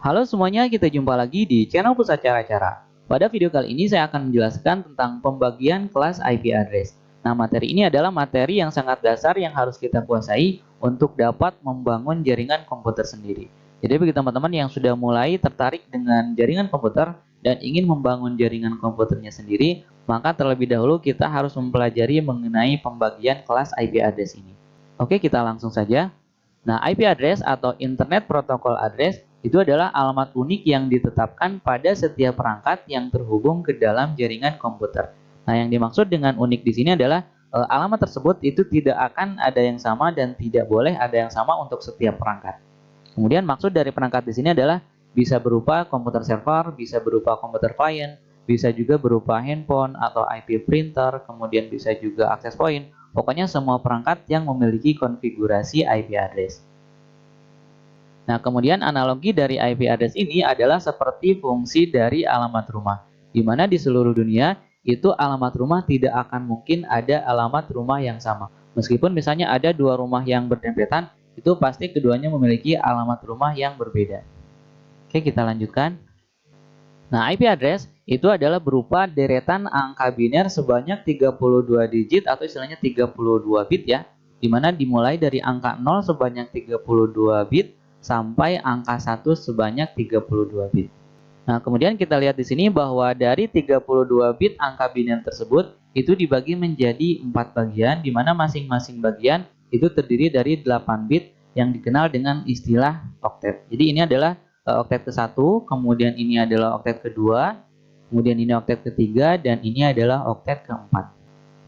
Halo semuanya, kita jumpa lagi di channel Pusat Cara-Cara. Pada video kali ini saya akan menjelaskan tentang pembagian kelas IP address. Nah, materi ini adalah materi yang sangat dasar yang harus kita kuasai untuk dapat membangun jaringan komputer sendiri. Jadi bagi teman-teman yang sudah mulai tertarik dengan jaringan komputer dan ingin membangun jaringan komputernya sendiri, maka terlebih dahulu kita harus mempelajari mengenai pembagian kelas IP address ini. Oke, kita langsung saja. Nah, IP address atau Internet Protocol Address itu adalah alamat unik yang ditetapkan pada setiap perangkat yang terhubung ke dalam jaringan komputer. Nah, yang dimaksud dengan unik di sini adalah alamat tersebut itu tidak akan ada yang sama dan tidak boleh ada yang sama untuk setiap perangkat. Kemudian maksud dari perangkat di sini adalah bisa berupa komputer server, bisa berupa komputer client, bisa juga berupa handphone atau IP printer, kemudian bisa juga access point. Pokoknya semua perangkat yang memiliki konfigurasi IP address. Nah, kemudian analogi dari IP address ini adalah seperti fungsi dari alamat rumah, di mana di seluruh dunia itu alamat rumah tidak akan mungkin ada alamat rumah yang sama. Meskipun misalnya ada dua rumah yang berdempetan, itu pasti keduanya memiliki alamat rumah yang berbeda. Oke, kita lanjutkan. Nah, IP address itu adalah berupa deretan angka biner sebanyak 32 digit atau istilahnya 32 bit ya, di mana dimulai dari angka 0 sebanyak 32 bit sampai angka 1 sebanyak 32 bit. Nah, kemudian kita lihat di sini bahwa dari 32 bit angka biner tersebut itu dibagi menjadi 4 bagian, di mana masing-masing bagian itu terdiri dari 8 bit yang dikenal dengan istilah oktet. Jadi ini adalah oktet ke-1, kemudian ini adalah oktet kedua, kemudian ini oktet ketiga, dan ini adalah oktet keempat.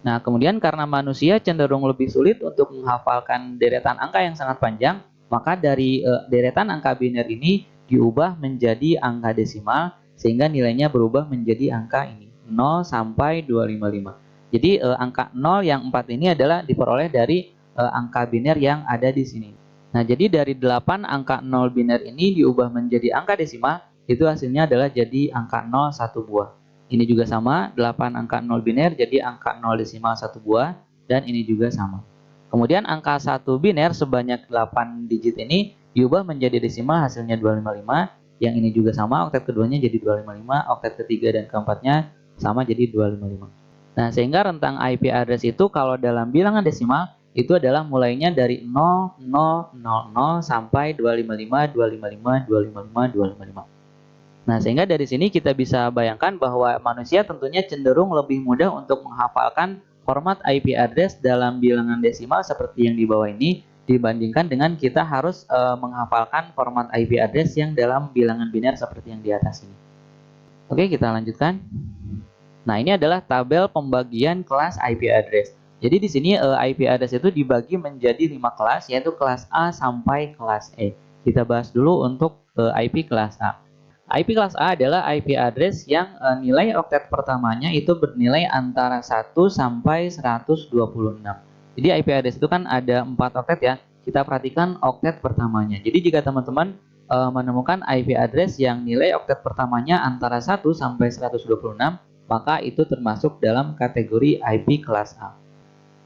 Nah, kemudian karena manusia cenderung lebih sulit untuk menghafalkan deretan angka yang sangat panjang, maka dari deretan angka biner ini diubah menjadi angka desimal, sehingga nilainya berubah menjadi angka ini, 0 sampai 255. Jadi angka 0 yang 4 ini adalah diperoleh dari angka biner yang ada di sini. Nah, jadi dari 8 angka 0 biner ini diubah menjadi angka desimal, itu hasilnya adalah jadi angka 0 1 buah. Ini juga sama, 8 angka 0 biner jadi angka 0 desimal 1 buah, dan ini juga sama. Kemudian angka 1 biner sebanyak 8 digit ini diubah menjadi desimal, hasilnya 255. Yang ini juga sama, oktet keduanya jadi 255, oktet ketiga dan keempatnya sama jadi 255. Nah, sehingga rentang IP address itu kalau dalam bilangan desimal itu adalah mulainya dari 0000 sampai 255, 255, 255, 255. Nah, sehingga dari sini kita bisa bayangkan bahwa manusia tentunya cenderung lebih mudah untuk menghafalkan format IP address dalam bilangan desimal seperti yang di bawah ini dibandingkan dengan kita harus menghafalkan format IP address yang dalam bilangan biner seperti yang di atas ini. Oke, kita lanjutkan. Nah, ini adalah tabel pembagian kelas IP address. Jadi di sini IP address itu dibagi menjadi 5 kelas, yaitu kelas A sampai kelas E. Kita bahas dulu untuk IP kelas A. IP kelas A adalah IP address yang nilai oktet pertamanya itu bernilai antara 1 sampai 126. Jadi IP address itu kan ada 4 oktet ya. Kita perhatikan oktet pertamanya. Jadi jika teman-teman menemukan IP address yang nilai oktet pertamanya antara 1 sampai 126, maka itu termasuk dalam kategori IP kelas A.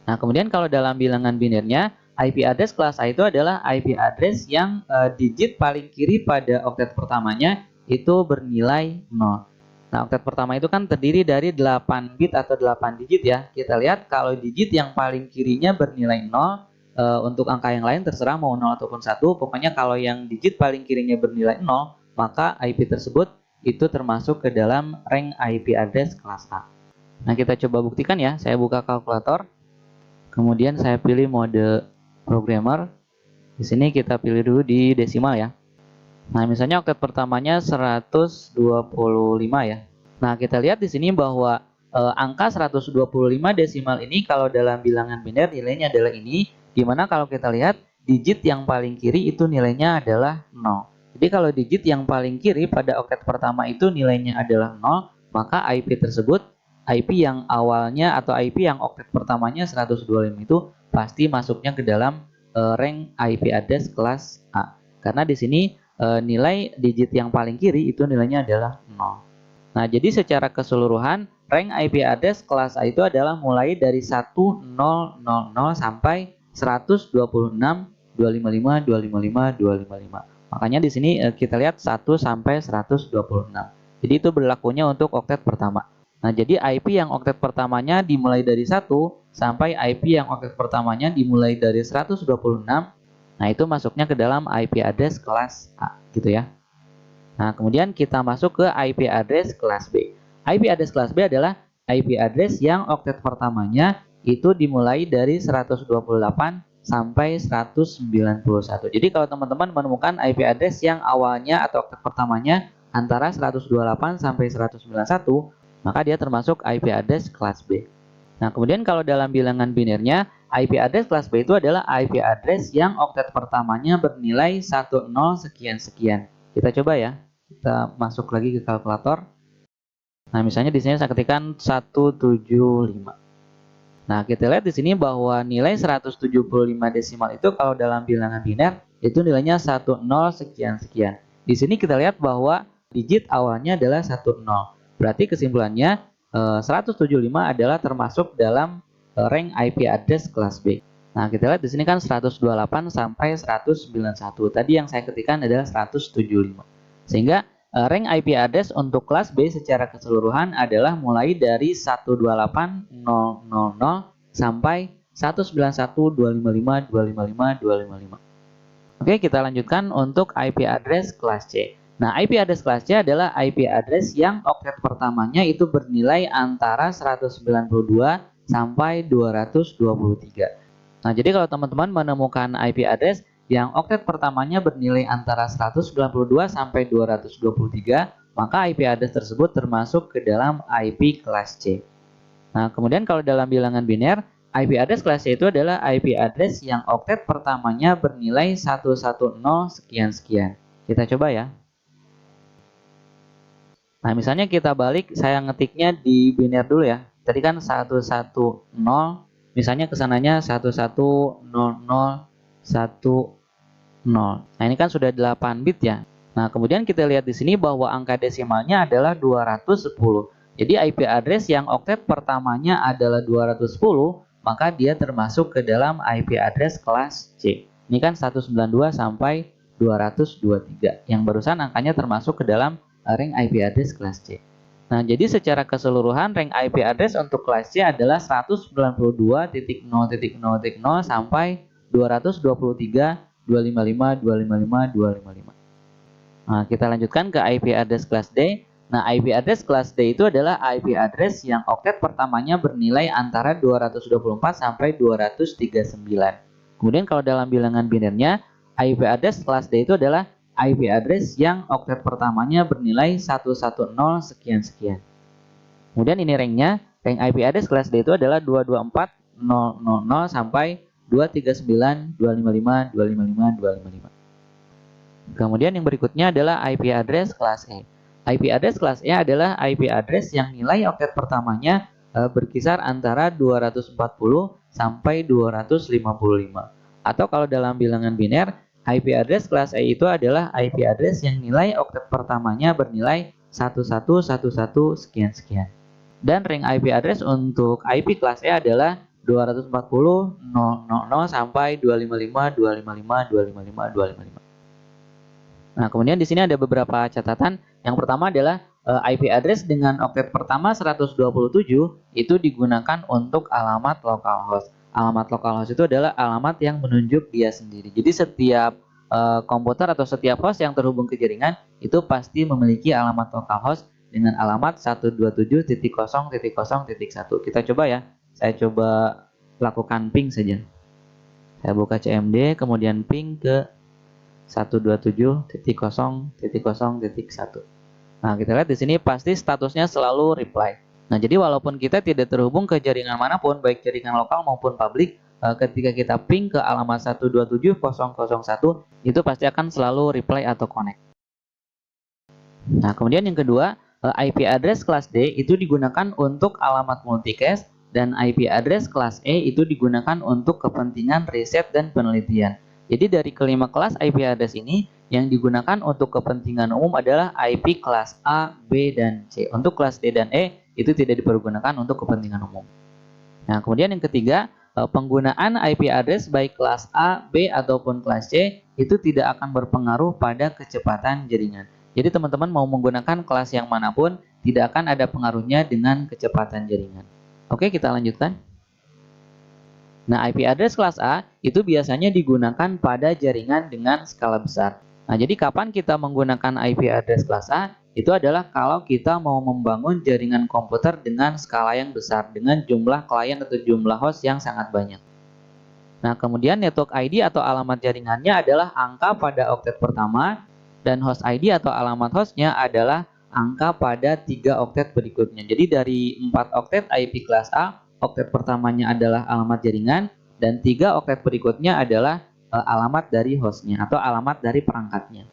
Nah, kemudian kalau dalam bilangan binernya, IP address kelas A itu adalah IP address yang digit paling kiri pada oktet pertamanya itu bernilai 0. Nah, oktet pertama itu kan terdiri dari 8 bit atau 8 digit ya. Kita lihat kalau digit yang paling kirinya bernilai 0, untuk angka yang lain terserah mau 0 ataupun 1. Pokoknya kalau yang digit paling kirinya bernilai 0, maka IP tersebut itu termasuk ke dalam rank IP address kelas A. Nah, kita coba buktikan ya. Saya buka kalkulator. Kemudian saya pilih mode programmer. Di sini kita pilih dulu di desimal ya. Nah, misalnya oktet pertamanya 125 ya. Nah, kita lihat di sini bahwa angka 125 desimal ini kalau dalam bilangan biner nilainya adalah ini, di mana kalau kita lihat digit yang paling kiri itu nilainya adalah 0. Jadi kalau digit yang paling kiri pada oktet pertama itu nilainya adalah 0, maka IP tersebut, IP yang awalnya atau IP yang oktet pertamanya 125 itu pasti masuknya ke dalam rank IP address kelas A. Karena di sini nilai digit yang paling kiri itu nilainya adalah 0. Nah, jadi secara keseluruhan rank IP address kelas A itu adalah mulai dari 1000 sampai 126, 255, 255, 255. Makanya di sini kita lihat 1 sampai 126. Jadi itu berlakunya untuk oktet pertama. Nah, jadi IP yang oktet pertamanya dimulai dari 1 sampai IP yang oktet pertamanya dimulai dari 126. Nah, itu masuknya ke dalam IP address kelas A gitu ya. Nah, kemudian kita masuk ke IP address kelas B. IP address kelas B adalah IP address yang oktet pertamanya itu dimulai dari 128 sampai 191. Jadi kalau teman-teman menemukan IP address yang awalnya atau oktet pertamanya antara 128 sampai 191, maka dia termasuk IP address kelas B. Nah, kemudian kalau dalam bilangan binernya, IP address kelas B itu adalah IP address yang oktet pertamanya bernilai 10 sekian-sekian. Kita coba ya. Kita masuk lagi ke kalkulator. Nah, misalnya di sini saya ketikkan 175. Nah, kita lihat di sini bahwa nilai 175 desimal itu kalau dalam bilangan biner itu nilainya 10 sekian-sekian. Di sini kita lihat bahwa digit awalnya adalah 10. Berarti kesimpulannya 175 adalah termasuk dalam rank IP address kelas B. Nah, kita lihat di sini kan 128 sampai 191. Tadi yang saya ketikkan adalah 175. Sehingga rank IP address untuk kelas B secara keseluruhan adalah mulai dari 128.000 sampai 191.255.255.255. Oke, kita lanjutkan untuk IP address kelas C. Nah, IP address kelas C adalah IP address yang oktet pertamanya itu bernilai antara 192 sampai 223. Nah, jadi kalau teman-teman menemukan IP address yang oktet pertamanya bernilai antara 192 sampai 223, maka IP address tersebut termasuk ke dalam IP kelas C. Nah, kemudian kalau dalam bilangan biner, IP address kelas C itu adalah IP address yang oktet pertamanya bernilai 110 sekian-sekian. Kita coba ya. Nah, misalnya kita balik, saya ngetiknya di biner dulu ya. Tadi kan 110, misalnya kesananya 110010. Nah, ini kan sudah 8 bit ya. Nah, kemudian kita lihat di sini bahwa angka desimalnya adalah 210. Jadi IP address yang oktet pertamanya adalah 210, maka dia termasuk ke dalam IP address kelas C. Ini kan 192 sampai 223. Yang barusan angkanya termasuk ke dalam rank IP address kelas C. Nah, jadi secara keseluruhan rank IP address untuk kelas C adalah 192.0.0.0 sampai 223.255.255.255. Nah, kita lanjutkan ke IP address kelas D. Nah, IP address kelas D itu adalah IP address yang oktet pertamanya bernilai antara 224 sampai 239. Kemudian kalau dalam bilangan binernya, IP address kelas D itu adalah IP address yang oktet pertamanya bernilai 110 sekian-sekian. Kemudian ini ranknya, rank IP address kelas D itu adalah 224.000 sampai 239.255.255.255. Kemudian yang berikutnya adalah IP address kelas E. IP address kelas E adalah IP address yang nilai oktet pertamanya berkisar antara 240 sampai 255. Atau kalau dalam bilangan biner, IP address kelas E itu adalah IP address yang nilai oktet pertamanya bernilai 1111 sekian-sekian. Dan rank IP address untuk IP kelas E adalah 240.000 sampai 255.255.255.255. Nah, kemudian di sini ada beberapa catatan. Yang pertama adalah IP address dengan oktet pertama 127 itu digunakan untuk alamat localhost. Alamat localhost itu adalah alamat yang menunjuk dia sendiri. Jadi setiap komputer atau setiap host yang terhubung ke jaringan itu pasti memiliki alamat localhost dengan alamat 127.0.0.1. Kita coba ya. Saya coba lakukan ping saja. Saya buka CMD, kemudian ping ke 127.0.0.1. Nah, kita lihat di sini pasti statusnya selalu reply. Nah, jadi walaupun kita tidak terhubung ke jaringan manapun, baik jaringan lokal maupun publik, ketika kita ping ke alamat 127.0.0.1, itu pasti akan selalu reply atau connect. Nah, kemudian yang kedua, IP address kelas D itu digunakan untuk alamat multicast, dan IP address kelas E itu digunakan untuk kepentingan riset dan penelitian. Jadi dari kelima kelas IP address ini, yang digunakan untuk kepentingan umum adalah IP kelas A, B, dan C. Untuk kelas D dan E itu tidak dipergunakan untuk kepentingan umum. Nah, kemudian yang ketiga, penggunaan IP address baik kelas A, B, ataupun kelas C itu tidak akan berpengaruh pada kecepatan jaringan. Jadi teman-teman mau menggunakan kelas yang manapun tidak akan ada pengaruhnya dengan kecepatan jaringan. Oke, kita lanjutkan. Nah, IP address kelas A itu biasanya digunakan pada jaringan dengan skala besar. Nah, jadi kapan kita menggunakan IP address kelas A? Itu adalah kalau kita mau membangun jaringan komputer dengan skala yang besar, dengan jumlah klien atau jumlah host yang sangat banyak. Nah, kemudian network ID atau alamat jaringannya adalah angka pada oktet pertama, dan host ID atau alamat hostnya adalah angka pada 3 oktet berikutnya. Jadi dari 4 oktet IP kelas A, oktet pertamanya adalah alamat jaringan, dan 3 oktet berikutnya adalah alamat dari hostnya atau alamat dari perangkatnya.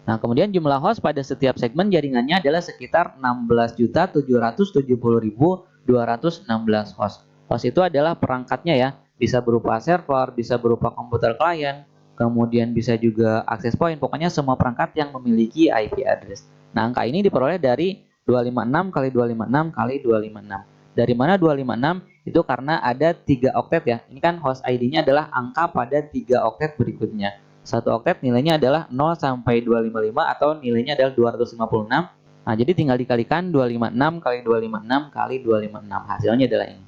Nah, kemudian jumlah host pada setiap segmen jaringannya adalah sekitar 16.770.216 host. Host itu adalah perangkatnya ya, bisa berupa server, bisa berupa komputer klien, kemudian bisa juga access point, pokoknya semua perangkat yang memiliki IP address. Nah, angka ini diperoleh dari 256 kali 256 kali 256. Dari mana 256? Itu karena ada 3 oktet ya. Ini kan host ID-nya adalah angka pada 3 oktet berikutnya. Satu oktet nilainya adalah 0 sampai 255 atau nilainya adalah 256. Nah, jadi tinggal dikalikan 256 kali 256 kali 256. Hasilnya adalah ini.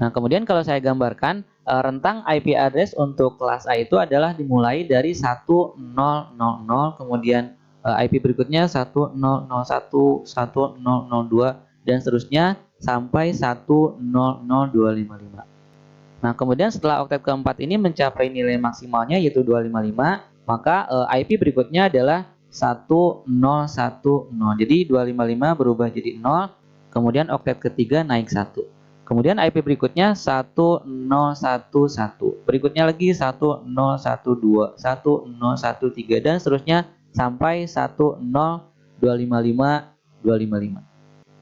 Nah, kemudian kalau saya gambarkan rentang IP address untuk kelas A itu adalah dimulai dari 1000, kemudian IP berikutnya 1001, 1002 dan seterusnya sampai 100255. Nah, kemudian setelah oktet keempat ini mencapai nilai maksimalnya yaitu 255, maka IP berikutnya adalah 1010. Jadi 255 berubah jadi 0, kemudian oktet ketiga naik 1. Kemudian IP berikutnya 1011, berikutnya lagi 1012, 1013 dan seterusnya sampai 10255.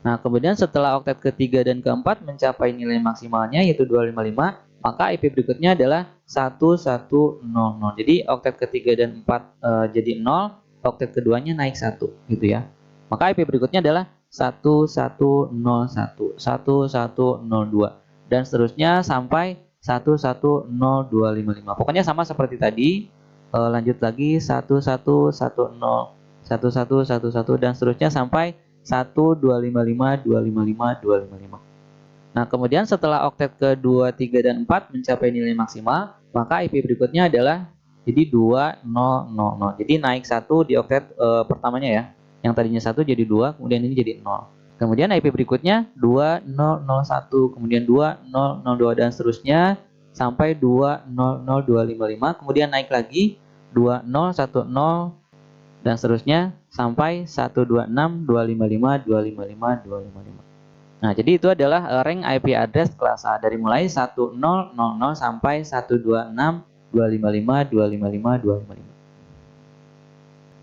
Nah, kemudian setelah oktet ketiga dan keempat mencapai nilai maksimalnya yaitu 255, maka IP berikutnya adalah 1100. Jadi oktet ketiga dan 4 jadi 0, oktet keduanya naik 1 gitu ya. Maka IP berikutnya adalah 1101, 1102 dan seterusnya sampai 110255. Pokoknya sama seperti tadi. Lanjut lagi 1110, 1111 dan seterusnya sampai 1255, 255, 255. Nah, kemudian setelah oktet ke-2, 3, dan 4 mencapai nilai maksimal, maka IP berikutnya adalah jadi 2000. Jadi naik 1 di oktet pertamanya ya. Yang tadinya 1 jadi 2, kemudian ini jadi 0. Kemudian IP berikutnya 2001, kemudian 2002 dan seterusnya sampai 200255, kemudian naik lagi 2010 dan seterusnya sampai 126, 255, 255, 255. Nah, jadi itu adalah rank IP address kelas A dari mulai 1000 sampai 126, 255, 255, 255.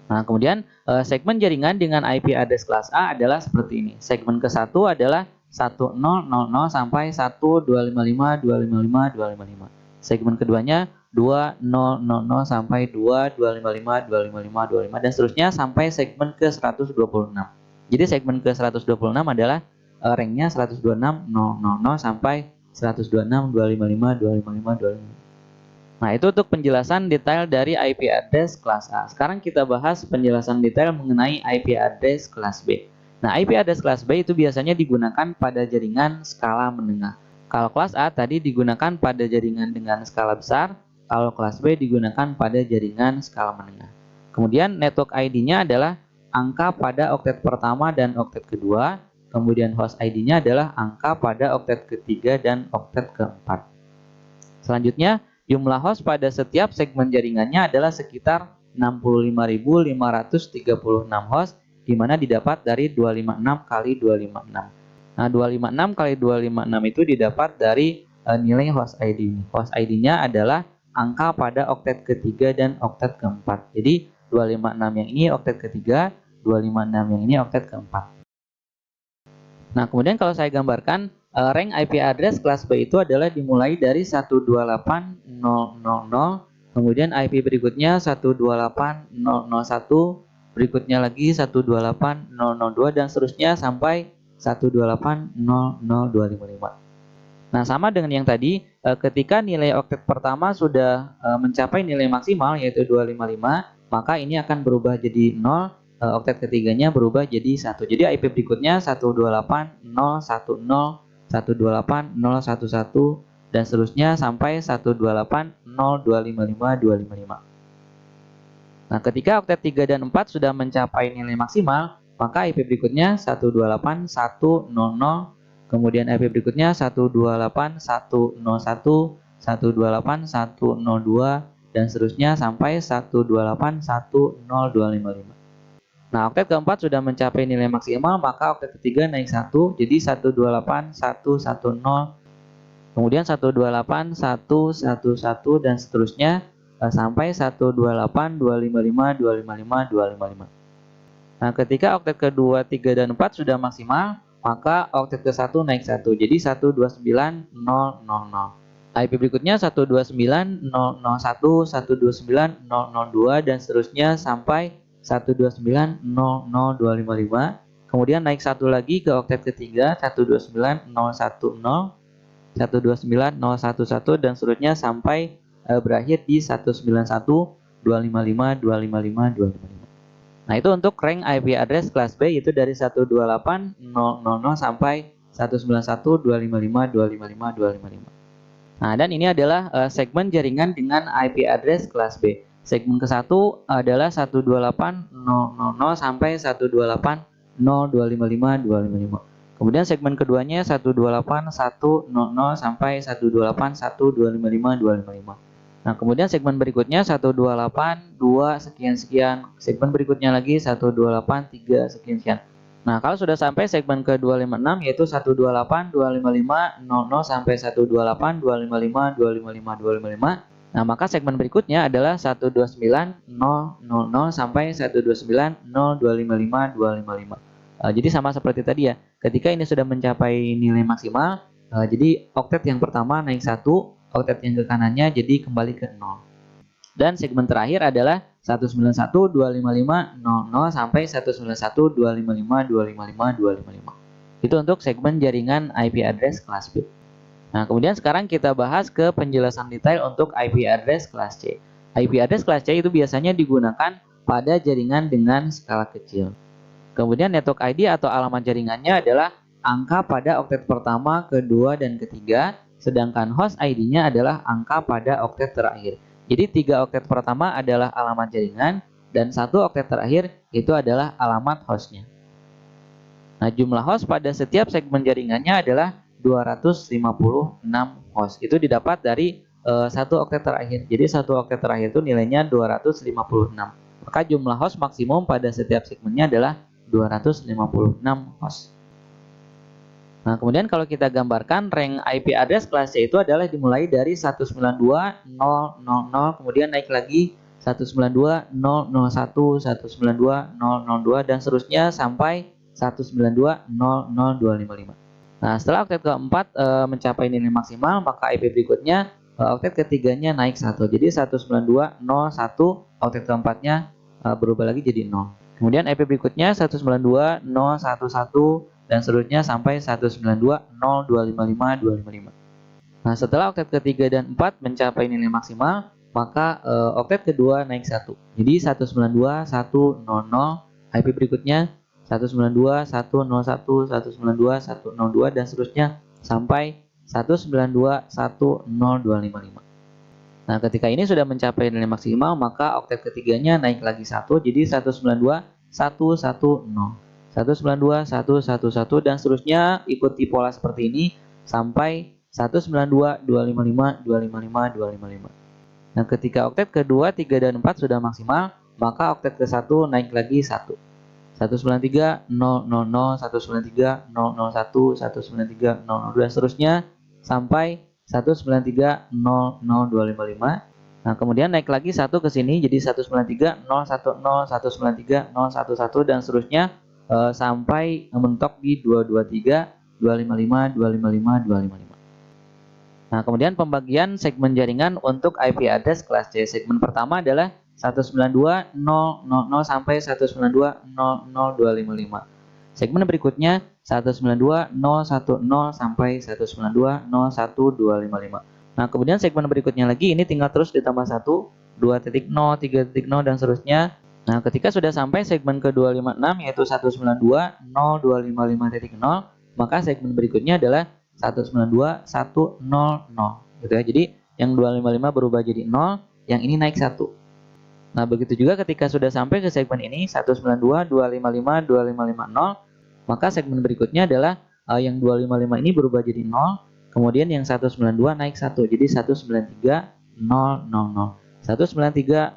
Nah, kemudian segmen jaringan dengan IP address kelas A adalah seperti ini. Segmen ke-1 adalah 1000 sampai 1255, 255, 255. Segmen keduanya 2000 sampai 2255, 255, 255 dan seterusnya sampai segmen ke-126. Jadi segmen ke-126 adalah ranknya 126, 000 sampai 126, 255, 255, 255. Nah, itu untuk penjelasan detail dari IP address kelas A. Sekarang kita bahas penjelasan detail mengenai IP address kelas B. Nah, IP address kelas B itu biasanya digunakan pada jaringan skala menengah. Kalau kelas A tadi digunakan pada jaringan dengan skala besar, kalau kelas B digunakan pada jaringan skala menengah. Kemudian network ID-nya adalah angka pada oktet pertama dan oktet kedua. Kemudian host ID-nya adalah angka pada oktet ketiga dan oktet keempat. Selanjutnya, jumlah host pada setiap segmen jaringannya adalah sekitar 65.536 host, di mana didapat dari 256 kali 256. Nah, 256 kali 256 itu didapat dari nilai host ID. Host ID-nya adalah angka pada oktet ketiga dan oktet keempat. Jadi, 256 yang ini oktet ketiga, 256 yang ini oktet keempat. Nah, kemudian kalau saya gambarkan, rank IP address kelas B itu adalah dimulai dari 128.000, kemudian IP berikutnya 128.001, berikutnya lagi 128.002 dan seterusnya sampai 128.00255. Nah, sama dengan yang tadi, ketika nilai oktet pertama sudah mencapai nilai maksimal yaitu 255, maka ini akan berubah jadi 0, oktet ketiganya berubah jadi 1. Jadi IP berikutnya 128.010, 128.011 dan seterusnya sampai 128.0255255. Nah, ketika oktet 3 dan 4 sudah mencapai nilai maksimal, maka IP berikutnya 128.100, kemudian IP berikutnya 128.101, 128.102 dan seterusnya sampai 128.10255. Nah, oktet keempat sudah mencapai nilai maksimal, maka oktet ketiga naik 1 jadi 128.110, kemudian 128.111 dan seterusnya sampai 128.255.255.255. Nah, ketika oktet kedua, 3 dan 4 sudah maksimal, maka oktet ke-1 naik 1 jadi 129.000. IP berikutnya 129.001, 129.002 dan seterusnya sampai 129.00255. Kemudian naik 1 lagi ke oktet ketiga 129.010, 129.011 dan seterusnya sampai berakhir di 191.255.255.255. Nah, itu untuk rank IP address kelas B, yaitu dari 128.000 sampai 191.255.255.255. Nah, dan ini adalah segmen jaringan dengan IP address kelas B. Segmen ke-1 adalah 128.000 sampai 128.0255255. Kemudian segmen keduanya 128.100 sampai 128.1255255. Nah, kemudian segmen berikutnya 128.2 sekian-sekian. Segmen berikutnya lagi 128.3 sekian-sekian. Nah, kalau sudah sampai segmen ke-256 yaitu 128.255.00 sampai 128.255.255.255. Nah, maka segmen berikutnya adalah 129.000 sampai 129.0255255. Jadi sama seperti tadi ya. Ketika ini sudah mencapai nilai maksimal, jadi oktet yang pertama naik 1, oktet yang ke kanannya jadi kembali ke 0. Dan segmen terakhir adalah 191.255.00 sampai 191.255.255.255. Itu untuk segmen jaringan IP address kelas B. Nah, kemudian sekarang kita bahas ke penjelasan detail untuk IP address kelas C. IP address kelas C itu biasanya digunakan pada jaringan dengan skala kecil. Kemudian network ID atau alamat jaringannya adalah angka pada oktet pertama, kedua, dan ketiga, sedangkan host ID-nya adalah angka pada oktet terakhir. Jadi 3 oktet pertama adalah alamat jaringan dan 1 oktet terakhir itu adalah alamat hostnya. Nah, jumlah host pada setiap segmen jaringannya adalah 256 host. Itu didapat dari 1 oktet terakhir. Jadi 1 oktet terakhir itu nilainya 256. Maka jumlah host maksimum pada setiap segmennya adalah 256 host. Nah, kemudian kalau kita gambarkan rank IP address kelas C itu adalah dimulai dari 192.000, kemudian naik lagi 192.001, 192.002 dan seterusnya sampai 192.00255. Nah, setelah oktet keempat mencapai nilai maksimal, maka IP berikutnya oktet ketiganya naik 1. Jadi 192.001, oktet keempatnya berubah lagi jadi 0. Kemudian IP berikutnya 192.011 dan seterusnya sampai 192.0255255. Nah, setelah oktet ketiga dan 4 mencapai nilai maksimal, maka oktet kedua naik 1. Jadi 192.100, IP berikutnya 192.101, 192.102 dan seterusnya sampai 192.10255. Nah, ketika ini sudah mencapai nilai maksimal, maka oktet ketiganya naik lagi 1, jadi 192.110, 192.111 dan seterusnya ikuti pola seperti ini sampai 192.255.255.255. Nah, ketika oktet kedua, 3 dan 4 sudah maksimal, maka oktet ke-1 naik lagi 1. 193.000, 193.001, 193.002 dan seterusnya sampai 193.00255. Nah, kemudian naik lagi 1 ke sini jadi 193.010, 193.011 dan seterusnya sampai mentok di 223, 255, 255, 255. Nah, kemudian pembagian segmen jaringan untuk IP address kelas C. Segmen pertama adalah 192.000 sampai 192.00255. Segmen berikutnya 192.010 sampai 192.01255. Nah, kemudian segmen berikutnya lagi ini tinggal terus ditambah 1, 2.0, 3.0 dan seterusnya. Nah, ketika sudah sampai segmen ke-256 yaitu 192.0.255.0, maka segmen berikutnya adalah 192.100 gitu ya. Jadi yang 255 berubah jadi 0, yang ini naik 1. Nah, begitu juga ketika sudah sampai ke segmen ini 192.255.250, maka segmen berikutnya adalah yang 255 ini berubah jadi 0, kemudian yang 192 naik 1, jadi 193.000, 193.010,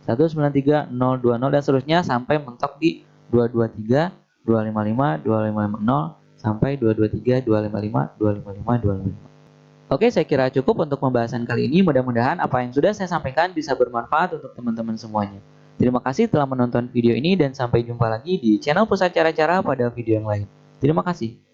193.020 dan seterusnya sampai mentok di 223, 255, 2550 sampai 223, 255, 255, 255. Oke, saya kira cukup untuk pembahasan kali ini. Mudah-mudahan apa yang sudah saya sampaikan bisa bermanfaat untuk teman-teman semuanya. Terima kasih telah menonton video ini dan sampai jumpa lagi di channel Pusat Cara-Cara pada video yang lain. Terima kasih.